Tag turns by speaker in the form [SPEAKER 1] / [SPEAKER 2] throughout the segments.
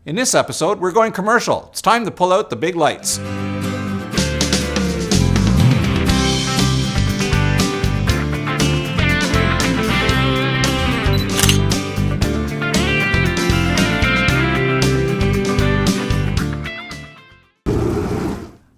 [SPEAKER 1] In this episode, we're going commercial. It's time to pull out the big lights.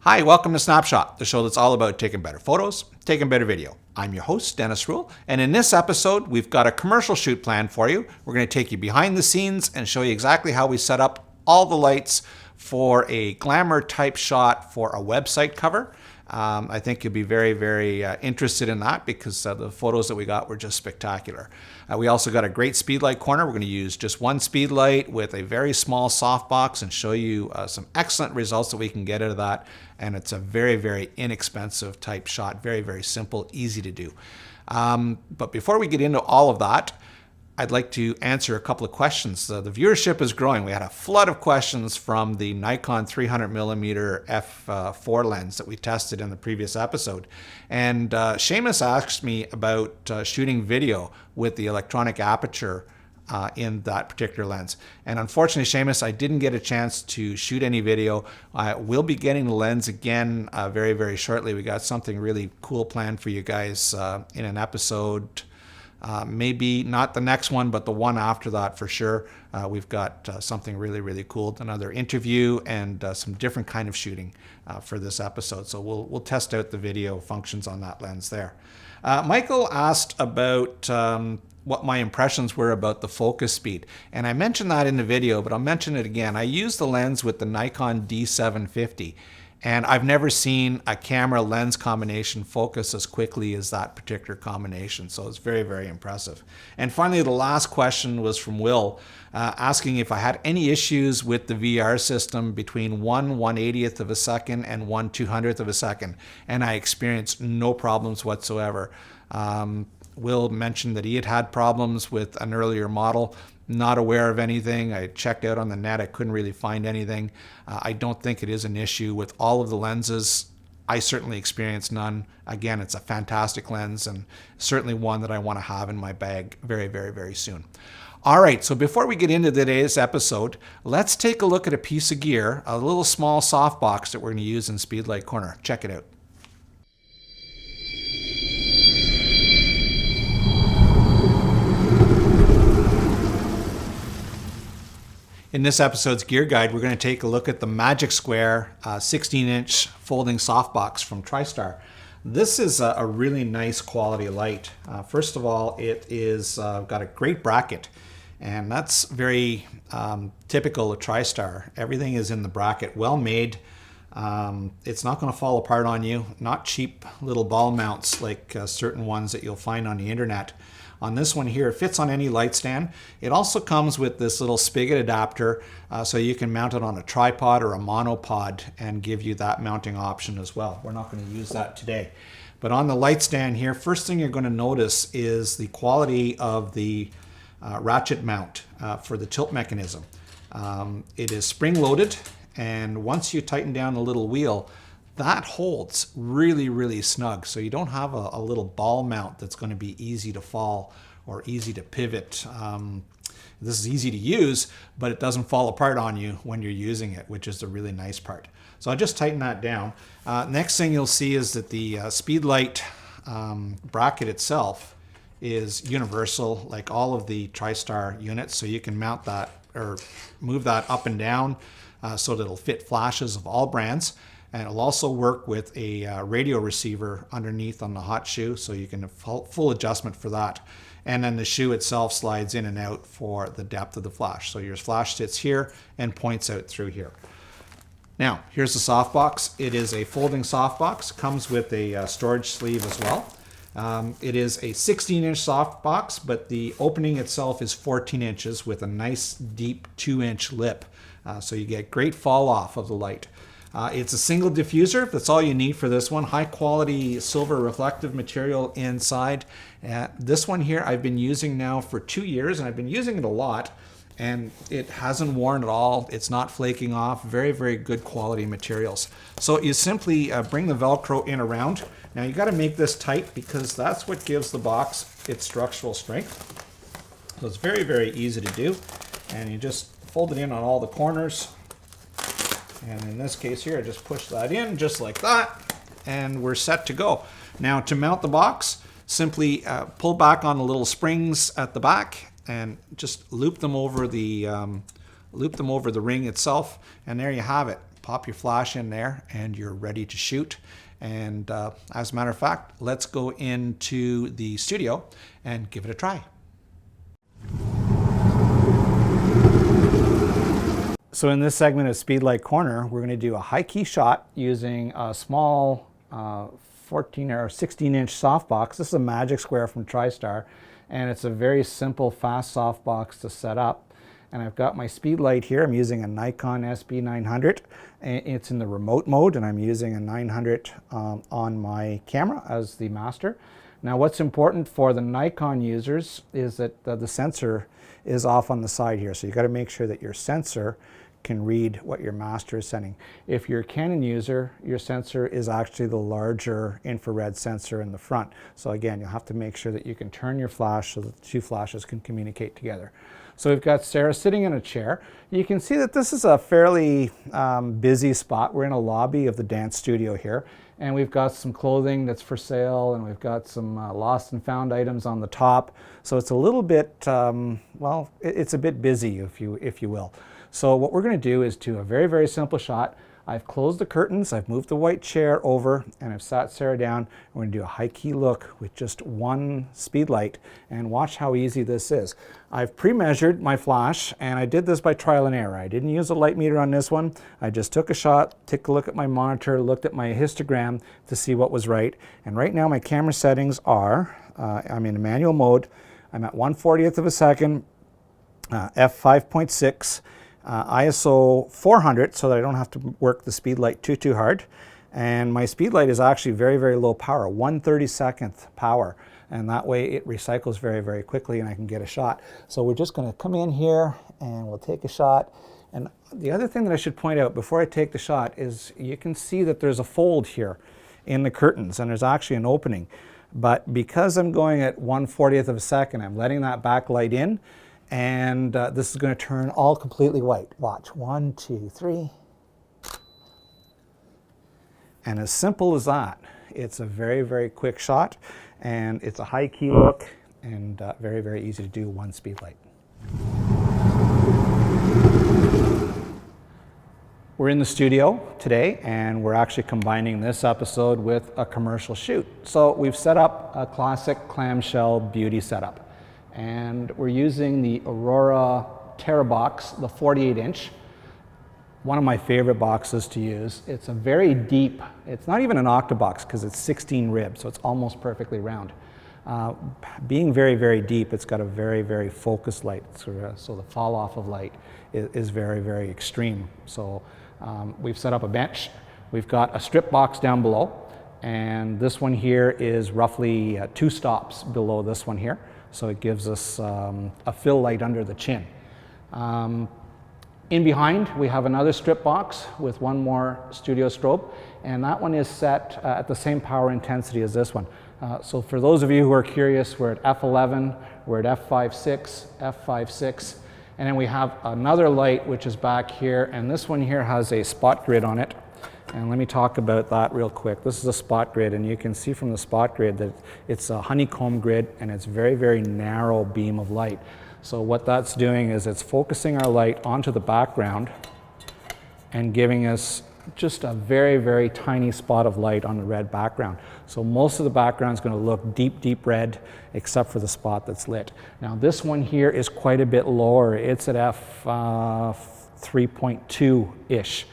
[SPEAKER 1] Hi, welcome to SnapShot, the show that's all about taking better photos, taking better video. I'm your host, Denis Rule, and in this episode, we've got a commercial shoot planned for you. We're going to take you behind the scenes and show you exactly how we set up all the lights for a glamour type shot for a website cover. I think you'll be very interested in that because the photos that we got were just spectacular. We also got a great Speedlight Corner. We're going to use just one speedlight with a very small softbox and show you some excellent results that we can get out of that. And it's a very inexpensive type shot. Very simple, easy to do. But before we get into all of that, I'd like to answer a couple of questions. The viewership is growing. We had a flood of questions from the Nikon 300mm f4 lens that we tested in the previous episode. And Seamus asked me about shooting video with the electronic aperture in that particular lens. And unfortunately, Seamus, I didn't get a chance to shoot any video. We'll be getting the lens again very shortly. We got something really cool planned for you guys in an episode. Maybe not the next one, but the one after that for sure. We've got something really cool, another interview and some different kind of shooting for this episode. So we'll test out the video functions on that lens there. Michael asked about what my impressions were about the focus speed. And I mentioned that in the video, but I'll mention it again. I used the lens with the Nikon D750. And I've never seen a camera lens combination focus as quickly as that particular combination. So it's very impressive. And finally, the last question was from Will, asking if I had any issues with the VR system between 1/180th of a second and 1/200th of a second. And I experienced no problems whatsoever. Will mentioned that he had problems with an earlier model. Not aware of anything. I checked out on the net. I couldn't really find anything. I don't think it is an issue with all of the lenses. I certainly experienced none. Again, it's a fantastic lens and certainly one that I want to have in my bag very soon. All right, so before we get into today's episode, let's take a look at a piece of gear, a little small softbox that we're going to use in Speedlight Corner. Check it out. In this episode's gear guide, we're going to take a look at the Magic Square 16-inch folding softbox from Tristar. This is a really nice quality light. First of all, it is got a great bracket, and that's very typical of Tristar. Everything is in the bracket, well made. It's not going to fall apart on you. Not cheap little ball mounts like certain ones that you'll find on the internet. On this one here, it fits on any light stand. It also comes with this little spigot adapter, so you can mount it on a tripod or a monopod and give you that mounting option as well. We're not going to use that today. But on the light stand here, first thing you're going to notice is the quality of the ratchet mount for the tilt mechanism. It is spring-loaded, and once you tighten down the little wheel, that holds really snug, so you don't have a little ball mount that's going to be easy to fall or easy to pivot. This is easy to use, but it doesn't fall apart on you when you're using it, which is the really nice part. So I'll just tighten that down. Next thing you'll see is that the Speedlight bracket itself is universal, like all of the Tristar units, so you can mount that or move that up and down so that it'll fit flashes of all brands. And it'll also work with a radio receiver underneath on the hot shoe, so you can have full adjustment for that. And then the shoe itself slides in and out for the depth of the flash. So your flash sits here and points out through here. Now, here's the softbox. It is a folding softbox. Comes with a storage sleeve as well. It is a 16-inch softbox, but the opening itself is 14 inches with a nice deep 2-inch lip. So you get great fall off of the light. It's a single diffuser. That's all you need for this one. High quality silver reflective material inside. This one here I've been using now for 2 years, and I've been using it a lot, and it hasn't worn at all. It's not flaking off. Very good quality materials. So you simply bring the Velcro in around. Now you got to make this tight because that's what gives the box its structural strength. So it's very easy to do, and you just fold it in on all the corners. And in this case here, I just push that in just like that, and we're set to go. Now to mount the box, simply pull back on the little springs at the back and just loop them over the ring itself, and there you have it. Pop your flash in there and you're ready to shoot. And as a matter of fact, let's go into the studio and give it a try. So in this segment of Speedlight Corner, we're going to do a high key shot using a small 14 or 16 inch softbox. This is a Magic Square from Tristar, and it's a very simple, fast softbox to set up. And I've got my Speedlight here. I'm using a Nikon SB900. It's in the remote mode, and I'm using a 900 on my camera as the master. Now what's important for the Nikon users is that the sensor is off on the side here. So you've got to make sure that your sensor can read what your master is sending. If you're a Canon user, your sensor is actually the larger infrared sensor in the front. So again, you'll have to make sure that you can turn your flash so that the two flashes can communicate together. So we've got Sarah sitting in a chair. You can see that this is a fairly busy spot. We're in a lobby of the dance studio here, and we've got some clothing that's for sale, and we've got some lost and found items on the top. So it's a little bit, well, it's a bit busy, if you will. So what we're going to do is do a very, very simple shot. I've closed the curtains, I've moved the white chair over, and I've sat Sarah down. We're going to do a high key look with just one Speedlight, and watch how easy this is. I've pre-measured my flash, and I did this by trial and error. I didn't use a light meter on this one. I just took a shot, took a look at my monitor, looked at my histogram to see what was right. And right now my camera settings are, I'm in manual mode. I'm at 1/40th of a second, f5.6. ISO 400 so that I don't have to work the Speedlight too hard. And my Speedlight is actually very, very low power, 1/32nd power. And that way it recycles very, very quickly and I can get a shot. So we're just going to come in here and we'll take a shot. And the other thing that I should point out before I take the shot is you can see that there's a fold here in the curtains and there's actually an opening. But because I'm going at 1/40th of a second, I'm letting that backlight in. And this is going to turn all completely white. Watch, 1, 2, 3. And as simple as that, it's a very, very quick shot, and it's a high key look, and very, very easy to do, one Speedlight. We're in the studio today, and we're actually combining this episode with a commercial shoot. So we've set up a classic clamshell beauty setup. And we're using the Aurora box, the 48 inch. One of my favorite boxes to use. It's a very deep, it's not even an octabox because it's 16 ribs, so it's almost perfectly round. Being very, very deep, it's got a very, very focused light, so the fall off of light is very, very extreme. So we've set up a bench. We've got a strip box down below, and this one here is roughly 2 stops below this one here. So it gives us a fill light under the chin. In behind, we have another strip box with one more studio strobe, and that one is set at the same power intensity as this one. So for those of you who are curious, we're at f11, we're at f5.6, f5.6, and then we have another light which is back here, and this one here has a spot grid on it. And let me talk about that real quick. This is a spot grid, and you can see from the spot grid that it's a honeycomb grid, and it's very, very narrow beam of light. So what that's doing is it's focusing our light onto the background and giving us just a very, very tiny spot of light on the red background. So most of the background is going to look deep, deep red, except for the spot that's lit. Now this one here is quite a bit lower. It's at f3.2-ish.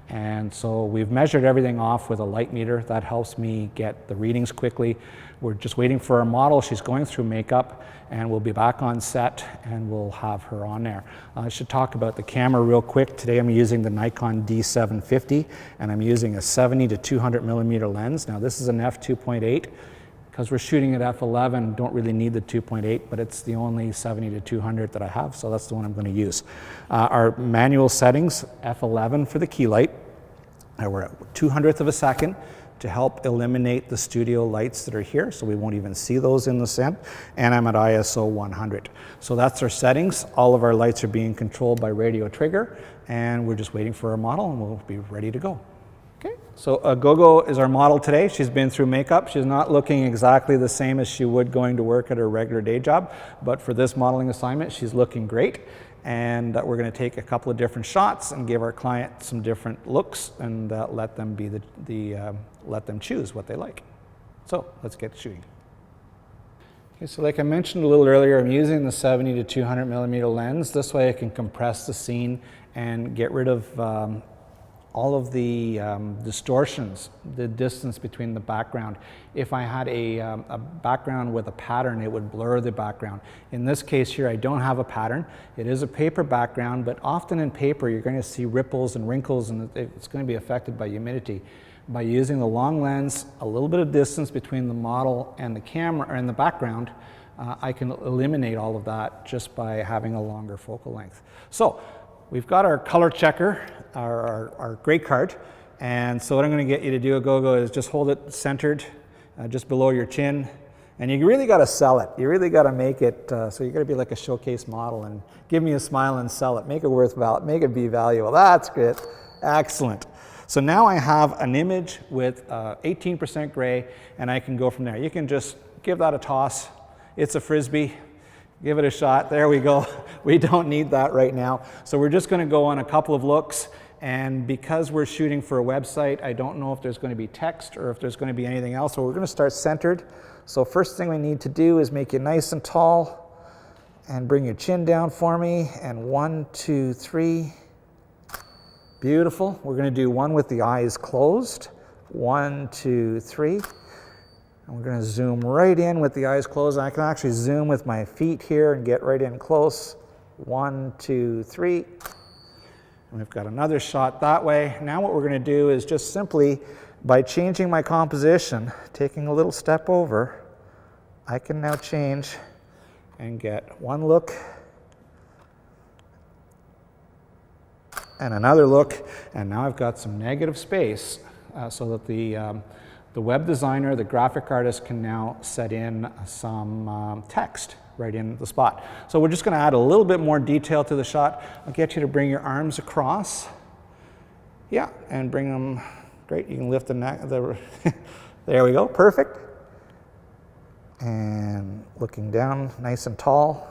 [SPEAKER 1] And so we've measured everything off with a light meter. That helps me get the readings quickly. We're just waiting for our model. She's going through makeup, and we'll be back on set and we'll have her on there. I should talk about the camera real quick. Today I'm using the Nikon D750, and I'm using a 70 to 200 millimeter lens. Now this is an f2.8. Because we're shooting at f11, don't really need the 2.8, but it's the only 70 to 200 that I have, so that's the one I'm going to use. Our manual settings, f11 for the key light. We're at 200th of a second, to help eliminate the studio lights that are here, so we won't even see those in the scent, and I'm at ISO 100. So that's our settings. All of our lights are being controlled by radio trigger, and we're just waiting for our model and we'll be ready to go. Okay, so Gogo is our model today. She's been through makeup. She's not looking exactly the same as she would going to work at her regular day job, but for this modeling assignment, she's looking great. And we're going to take a couple of different shots and give our client some different looks and let them be let them choose what they like. So let's get shooting. Okay, so like I mentioned a little earlier, I'm using the 70 to 200 millimeter lens. This way I can compress the scene and get rid of all of the distortions, the distance between the background. If I had a background with a pattern, it would blur the background. In this case here, I don't have a pattern. It is a paper background, but often in paper, you're going to see ripples and wrinkles, and it's going to be affected by humidity. By using the long lens, a little bit of distance between the model and the camera, or in the background, I can eliminate all of that just by having a longer focal length. So, we've got our color checker, our gray card, and so what I'm going to get you to do, Gogo, is just hold it centered just below your chin, and you really got to sell it. You really got to make it, so you got to be like a showcase model and give me a smile and sell it. Make it make it be valuable. That's good. Excellent. So now I have an image with 18% gray, and I can go from there. You can just give that a toss. It's a Frisbee. Give it a shot. There we go. We don't need that right now. So we're just going to go on a couple of looks, and because we're shooting for a website, I don't know if there's going to be text or if there's going to be anything else. So we're going to start centered. So first thing we need to do is make you nice and tall and bring your chin down for me. And 1, 2, 3. Beautiful. We're going to do one with the eyes closed. 1, 2, 3. And we're going to zoom right in with the eyes closed. I can actually zoom with my feet here and get right in close. 1, 2, 3. And we've got another shot that way. Now what we're going to do is just simply, by changing my composition, taking a little step over, I can now change and get one look and another look. And now I've got some negative space so that the web designer, the graphic artist, can now set in some text right in the spot. So we're just going to add a little bit more detail to the shot. I'll get you to bring your arms across. Yeah, and bring them, great, you can lift the neck, there we go, perfect. And looking down, nice and tall.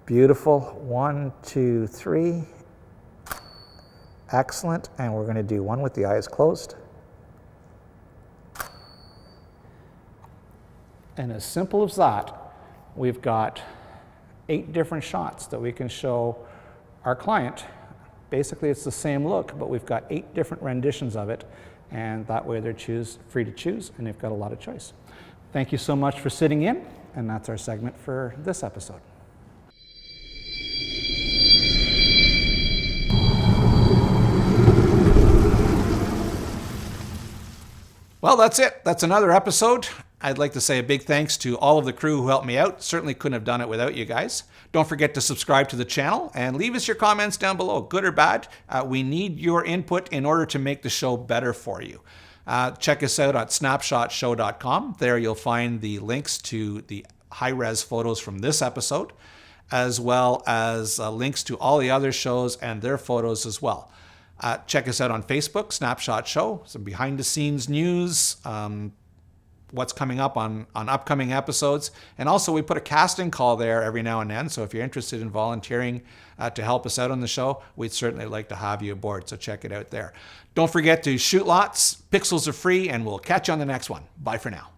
[SPEAKER 1] Beautiful, 1, 2, 3. Excellent, and we're going to do one with the eyes closed. And as simple as that, we've got 8 different shots that we can show our client. Basically, it's the same look, but we've got 8 different renditions of it, and that way they're free to choose, and they've got a lot of choice. Thank you so much for sitting in, and that's our segment for this episode. Well, that's it. That's another episode. I'd like to say a big thanks to all of the crew who helped me out. Certainly couldn't have done it without you guys. Don't forget to subscribe to the channel and leave us your comments down below, good or bad. We need your input in order to make the show better for you. Check us out at snapshotshow.com. There you'll find the links to the high-res photos from this episode, as well as links to all the other shows and their photos as well. Check us out on Facebook, Snapshot Show, some behind-the-scenes news, what's coming up on upcoming episodes. And also we put a casting call there every now and then. So if you're interested in volunteering to help us out on the show, we'd certainly like to have you aboard. So check it out there. Don't forget to shoot lots. Pixels are free, and we'll catch you on the next one. Bye for now.